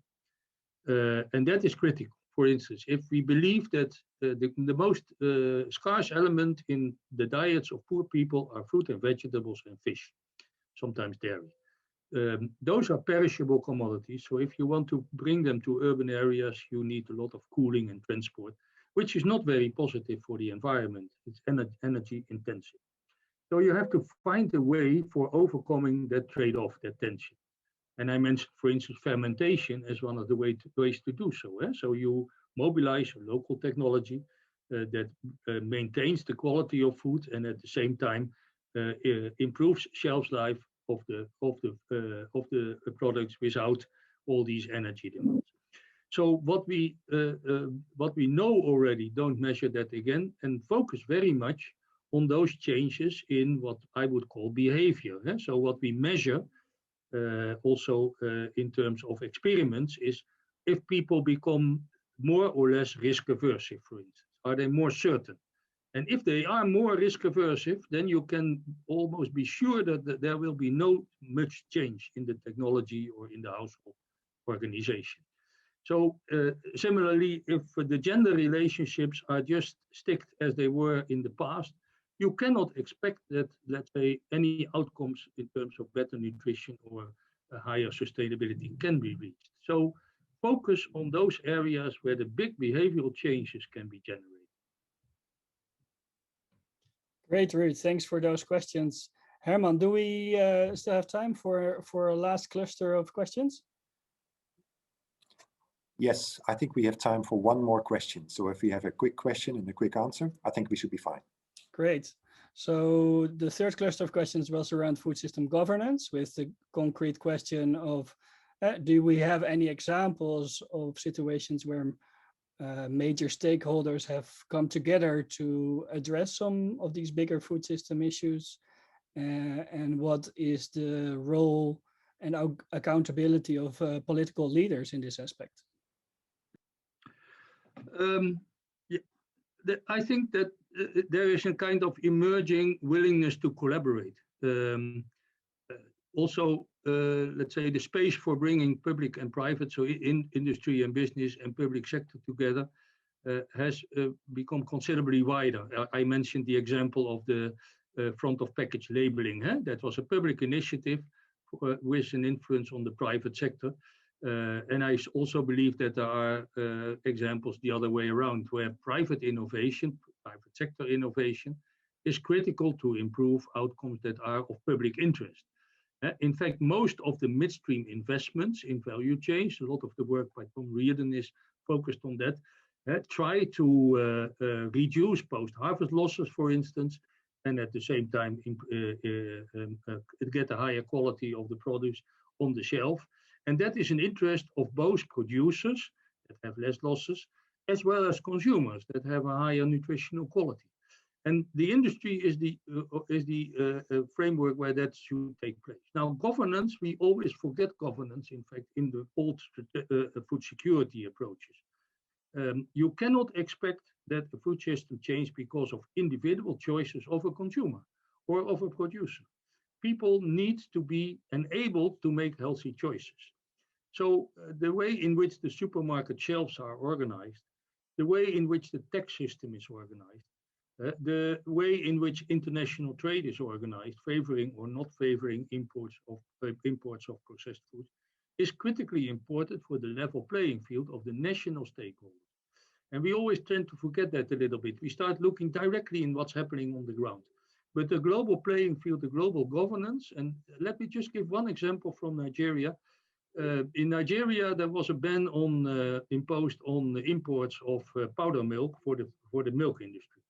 G: And that is critical. For instance, if we believe that the most scarce element in the diets of poor people are fruit and vegetables and fish, sometimes dairy. Those are perishable commodities. So if you want to bring them to urban areas, you need a lot of cooling and transport, which is not very positive for the environment. It's energy intensive. So you have to find a way for overcoming that trade-off, that tension. And I mentioned, for instance, fermentation as one of the ways to do so. So you mobilize a local technology that maintains the quality of food and at the same time improves shelf life of the products without all these energy demands. So what we know already, don't measure that again, and focus very much on those changes in what I would call behavior. So what we measure also in terms of experiments is if people become more or less risk aversive, for instance. Are they more certain? And if they are more risk aversive, then you can almost be sure that there will be no much change in the technology or in the household organization. So similarly, if the gender relationships are just stick as they were in the past, you cannot expect that, let's say, any outcomes in terms of better nutrition or higher sustainability can be reached. So focus on those areas where the big behavioral changes can be generated.
H: Great, Ruud. Thanks for those questions. Herman, do we still have time for a last cluster of questions?
A: Yes, I think we have time for one more question. So if we have a quick question and a quick answer, I think we should be fine.
H: Great. So the third cluster of questions was around food system governance, with the concrete question of, do we have any examples of situations where major stakeholders have come together to address some of these bigger food system issues? And what is the role and accountability of political leaders in this aspect?
G: I think that there is a kind of emerging willingness to collaborate. Also, let's say the space for bringing public and private, so in industry and business and public sector together, has become considerably wider. I mentioned the example of the front of package labeling. That was a public initiative with an influence on the private sector. And I also believe that there are examples the other way around, where private innovation, private sector innovation, is critical to improve outcomes that are of public interest. In fact, most of the midstream investments in value chains, a lot of the work by Tom Reardon is focused on that, try to reduce post-harvest losses, for instance, and at the same time get a higher quality of the produce on the shelf. And that is an interest of both producers that have less losses, as well as consumers that have a higher nutritional quality. And the industry is the framework where that should take place. Now, governance, we always forget governance, in fact, in the old food security approaches. You cannot expect that the food system change because of individual choices of a consumer or of a producer. People need to be enabled to make healthy choices. So the way in which the supermarket shelves are organized, the way in which the tax system is organized, the way in which international trade is organized, favoring or not favoring imports of processed food, is critically important for the level playing field of the national stakeholders. And we always tend to forget that a little bit. We start looking directly in what's happening on the ground. But the global playing field, the global governance, and let me just give one example from Nigeria. In Nigeria, there was a ban imposed on the imports of powder milk for the milk industry.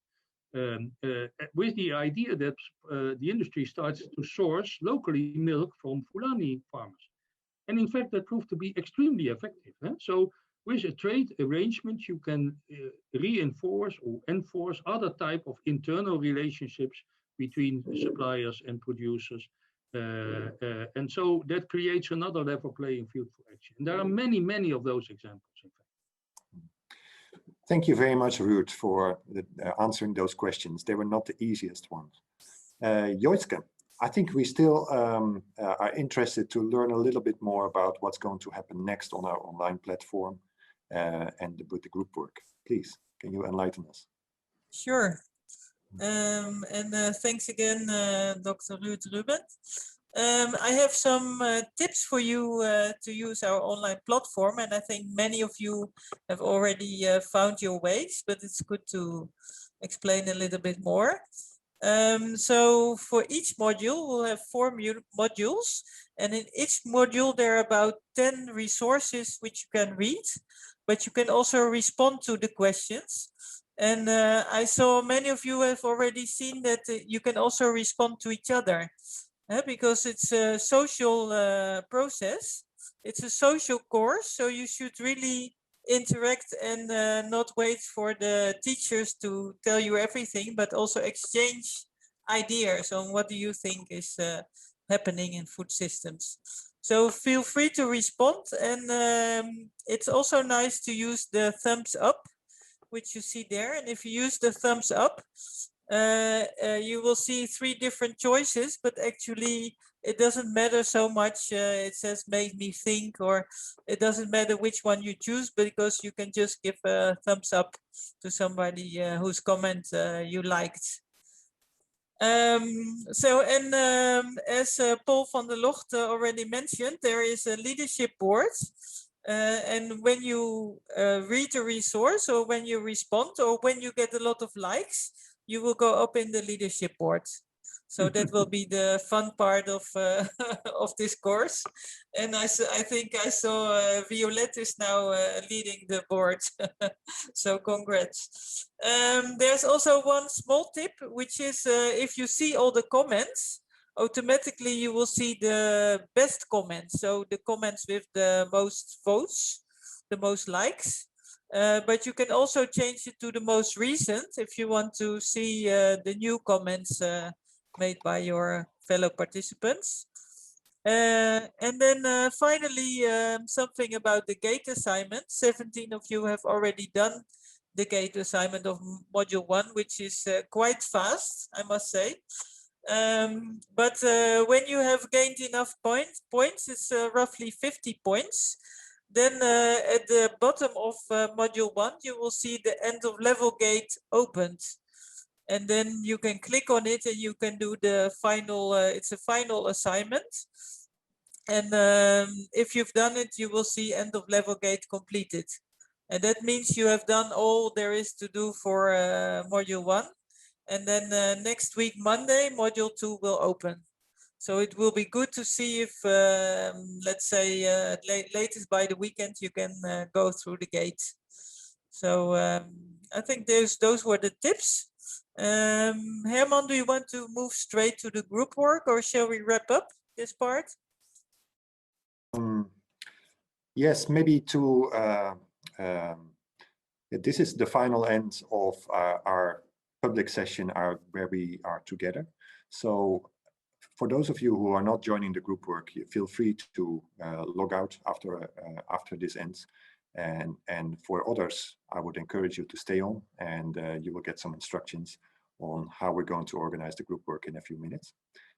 G: With the idea that the industry starts to source locally milk from Fulani farmers. And in fact, that proved to be extremely effective. So with a trade arrangement, you can reinforce or enforce other type of internal relationships between suppliers and producers. And so that creates another level playing field for action. And there are many, many of those examples, in fact.
A: Thank you very much, Ruud, for answering those questions. They were not the easiest ones. Joyske, I think we still are interested to learn a little bit more about what's going to happen next on our online platform and with the group work. Please, can you enlighten us?
B: Sure. Thanks again, Dr. Ruerd Ruben. I have some tips for you to use our online platform, and I think many of you have already found your ways, but it's good to explain a little bit more. So for each module, we'll have 4 modules, and in each module there are about 10 resources which you can read, but you can also respond to the questions. And I saw many of you have already seen that you can also respond to each other. Because it's a social process. It's a social course, so you should really interact and not wait for the teachers to tell you everything, but also exchange ideas on what do you think is happening in food systems. So feel free to respond, and it's also nice to use the thumbs up, which you see there. And if you use the thumbs up, you will see 3 different choices, but actually it doesn't matter so much. It says made me think, or it doesn't matter which one you choose, because you can just give a thumbs up to somebody whose comment you liked. As Paul van der Locht already mentioned, there is a leadership board. And when you read a resource, or when you respond, or when you get a lot of likes, you will go up in the leadership board. So that will be the fun part of this course. And I think I saw Violette is now leading the board. So congrats. There's also one small tip, which is if you see all the comments, automatically you will see the best comments. So the comments with the most votes, the most likes. But you can also change it to the most recent if you want to see the new comments made by your fellow participants. And then finally, something about the gate assignment. 17 of you have already done the gate assignment of module 1, which is quite fast, I must say. But when you have gained enough points, it's roughly 50 points. Then at the bottom of module 1, you will see the end of level gate opened. And then you can click on it and you can do the final, it's a final assignment. And if you've done it, you will see end of level gate completed. And that means you have done all there is to do for module 1. And then next week, Monday, module 2 will open. So it will be good to see if, let's say, latest by the weekend, you can go through the gate. So I think those were the tips. Herman, do you want to move straight to the group work, or shall we wrap up this part?
A: Yes, maybe to, this is the final end of our public session where we are together. So for those of you who are not joining the group work, feel free to log out after this ends. And for others, I would encourage you to stay on, and you will get some instructions on how we're going to organize the group work in a few minutes.